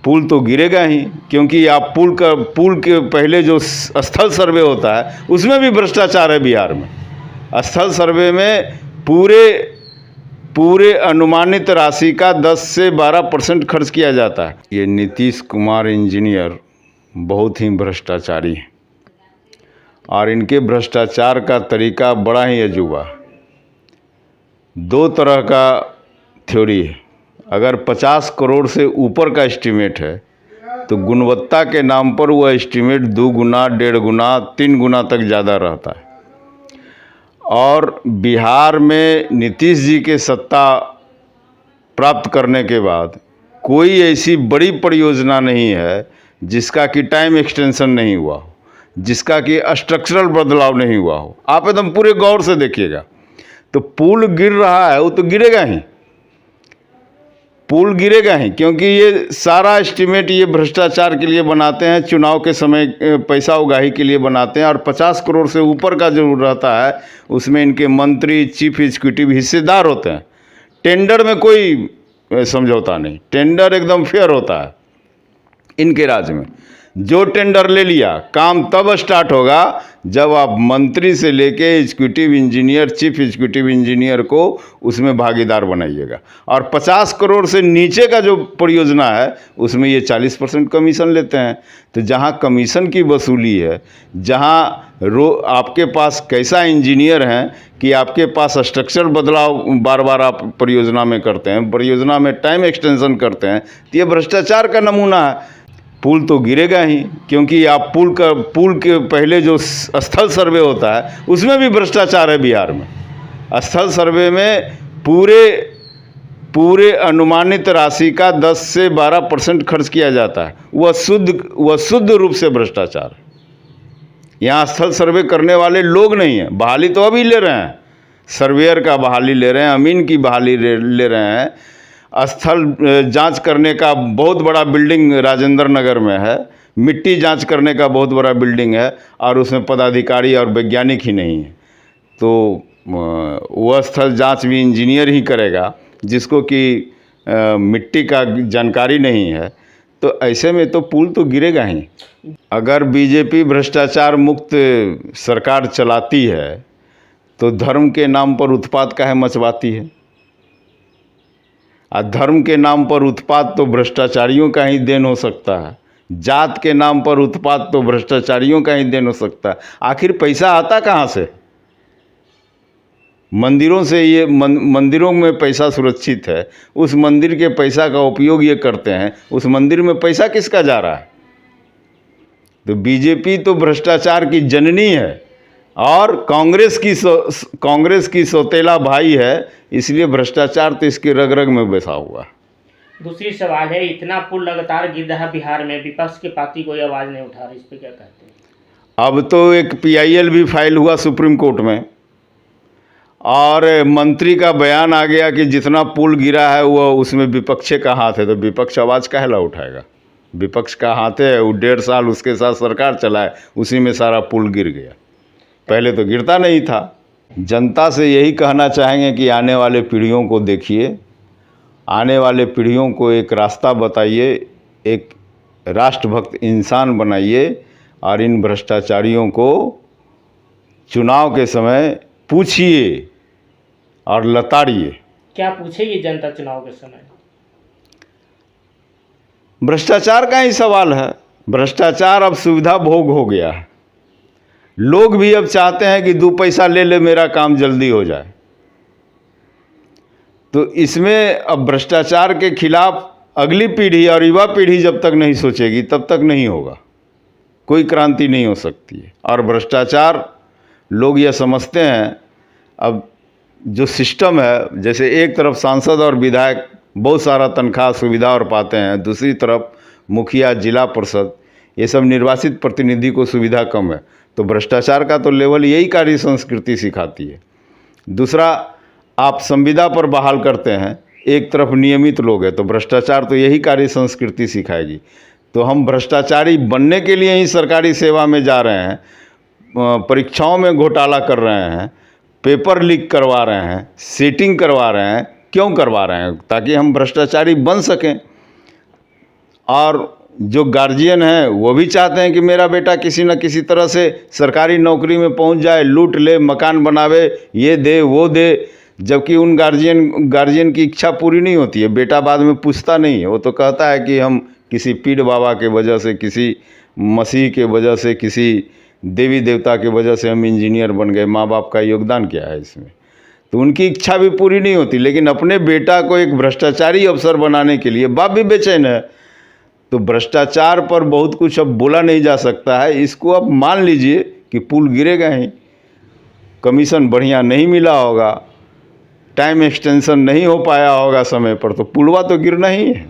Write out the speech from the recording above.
पुल तो गिरेगा ही, क्योंकि आप पुल के पहले जो स्थल सर्वे होता है उसमें भी भ्रष्टाचार है बिहार में। स्थल सर्वे में पूरे अनुमानित राशि का 10 से 12% खर्च किया जाता है। ये नीतीश कुमार इंजीनियर बहुत ही भ्रष्टाचारी हैं और इनके भ्रष्टाचार का तरीका बड़ा ही अजूबा। 2 तरह का थ्योरी है। अगर 50 करोड़ से ऊपर का एस्टीमेट है तो गुणवत्ता के नाम पर वह एस्टीमेट 2 गुना, 1.5 गुना, 3 गुना तक ज़्यादा रहता है। और बिहार में नीतीश जी के सत्ता प्राप्त करने के बाद कोई ऐसी बड़ी परियोजना नहीं है जिसका कि टाइम एक्सटेंशन नहीं हुआ हो, जिसका कि स्ट्रक्चरल बदलाव नहीं हुआ हो। आप एकदम पूरे गौर से देखिएगा। तो पुल गिर रहा है, वो तो गिरेगा ही, पुल गिरेगा ही, क्योंकि ये सारा एस्टीमेट ये भ्रष्टाचार के लिए बनाते हैं, चुनाव के समय पैसा उगाही के लिए बनाते हैं। और 50 करोड़ से ऊपर का जो रहता है उसमें इनके मंत्री, चीफ एग्जीक्यूटिव हिस्सेदार होते हैं। टेंडर में कोई समझौता नहीं, टेंडर एकदम फेयर होता है इनके राज्य में। जो टेंडर ले लिया, काम तब स्टार्ट होगा जब आप मंत्री से लेके executive engineer, chief executive engineer को उसमें भागीदार बनाइएगा। और 50 करोड़ से नीचे का जो परियोजना है उसमें ये 40% कमीशन लेते हैं। तो जहाँ कमीशन की वसूली है, जहाँ आपके पास कैसा इंजीनियर हैं कि आपके पास स्ट्रक्चर बदलाव बार बार आप परियोजना में करते हैं, परियोजना में टाइम एक्सटेंशन करते हैं, तो ये भ्रष्टाचार का नमूना है। पुल तो गिरेगा ही, क्योंकि आप पुल के पहले जो स्थल सर्वे होता है उसमें भी भ्रष्टाचार है बिहार में। स्थल सर्वे में पूरे अनुमानित राशि का 10 से 12% खर्च किया जाता है। वह शुद्ध रूप से भ्रष्टाचार है। यहाँ स्थल सर्वे करने वाले लोग नहीं हैं। बहाली तो अभी ले रहे हैं, सर्वेयर का बहाली ले रहे हैं, अमीन की बहाली ले रहे हैं। स्थल जांच करने का बहुत बड़ा बिल्डिंग राजेंद्र नगर में है, मिट्टी जांच करने का बहुत बड़ा बिल्डिंग है और उसमें पदाधिकारी और वैज्ञानिक ही नहीं है। तो वह स्थल जांच भी इंजीनियर ही करेगा जिसको कि मिट्टी का जानकारी नहीं है। तो ऐसे में तो पुल तो गिरेगा ही। अगर बीजेपी भ्रष्टाचार मुक्त सरकार चलाती है तो धर्म के नाम पर उत्पात काहे मचवाती है? धर्म के नाम पर उत्पात तो भ्रष्टाचारियों का ही देन हो सकता है। जात के नाम पर उत्पात तो भ्रष्टाचारियों का ही देन हो सकता है। आखिर पैसा आता कहाँ से? मंदिरों से। ये मंदिरों में पैसा सुरक्षित है, उस मंदिर के पैसा का उपयोग ये करते हैं। उस मंदिर में पैसा किसका जा रहा है? तो बीजेपी तो भ्रष्टाचार की जननी है और कांग्रेस की सौतेला भाई है, इसलिए भ्रष्टाचार तो इसके रग रग में बसा हुआ है। दूसरी सवाल है, इतना पुल लगातार गिर रहा बिहार में, विपक्ष के पार्टी कोई आवाज़ नहीं उठा रही, इस पर क्या कहते हैं? अब तो एक PIL भी फाइल हुआ सुप्रीम कोर्ट में और मंत्री का बयान आ गया कि जितना पुल गिरा है वो उसमें विपक्ष का हाथ है। तो विपक्ष आवाज़ काहे ला उठाएगा? विपक्ष का हाथ है, वो 1.5 साल उसके साथ सरकार चलाए, उसी में सारा पुल गिर गया। पहले तो गिरता नहीं था। जनता से यही कहना चाहेंगे कि आने वाले पीढ़ियों को देखिए, आने वाले पीढ़ियों को एक रास्ता बताइए, एक राष्ट्रभक्त इंसान बनाइए और इन भ्रष्टाचारियों को चुनाव के समय पूछिए और लताड़िए। क्या पूछेगी जनता चुनाव के समय? भ्रष्टाचार का ही सवाल है। भ्रष्टाचार अब सुविधा भोग हो गया है। लोग भी अब चाहते हैं कि 2 पैसा ले ले, मेरा काम जल्दी हो जाए। तो इसमें अब भ्रष्टाचार के खिलाफ अगली पीढ़ी और युवा पीढ़ी जब तक नहीं सोचेगी तब तक नहीं होगा, कोई क्रांति नहीं हो सकती है। और भ्रष्टाचार लोग यह समझते हैं, अब जो सिस्टम है, जैसे एक तरफ सांसद और विधायक बहुत सारा तनख्वाह सुविधा और पाते हैं, दूसरी तरफ मुखिया, जिला परिषद, ये सब निर्वाचित प्रतिनिधि को सुविधा कम है। तो भ्रष्टाचार का तो लेवल यही कार्य संस्कृति सिखाती है। दूसरा, आप संविदा पर बहाल करते हैं, एक तरफ नियमित लोग हैं, तो भ्रष्टाचार तो यही कार्य संस्कृति सिखाएगी। तो हम भ्रष्टाचारी बनने के लिए ही सरकारी सेवा में जा रहे हैं, परीक्षाओं में घोटाला कर रहे हैं, पेपर लीक करवा रहे हैं, सीटिंग करवा रहे हैं। क्यों करवा रहे हैं? ताकि हम भ्रष्टाचारी बन सकें। और जो गार्जियन हैं वो भी चाहते हैं कि मेरा बेटा किसी न किसी तरह से सरकारी नौकरी में पहुंच जाए, लूट ले, मकान बनावे, ये दे वो दे, जबकि उन गार्जियन की इच्छा पूरी नहीं होती है। बेटा बाद में पूछता नहीं है, वो तो कहता है कि हम किसी पीर बाबा के वजह से, किसी मसीह के वजह से, किसी देवी देवता के वजह से हम इंजीनियर बन गए, माँ बाप का योगदान क्या है इसमें। तो उनकी इच्छा भी पूरी नहीं होती, लेकिन अपने बेटा को एक भ्रष्टाचारी अफसर बनाने के लिए बाप भी बेचैन है। तो भ्रष्टाचार पर बहुत कुछ अब बोला नहीं जा सकता है। इसको अब मान लीजिए कि पुल गिरेगा ही, कमीशन बढ़िया नहीं मिला होगा, टाइम एक्सटेंशन नहीं हो पाया होगा समय पर, तो पुलवा तो गिरना ही है।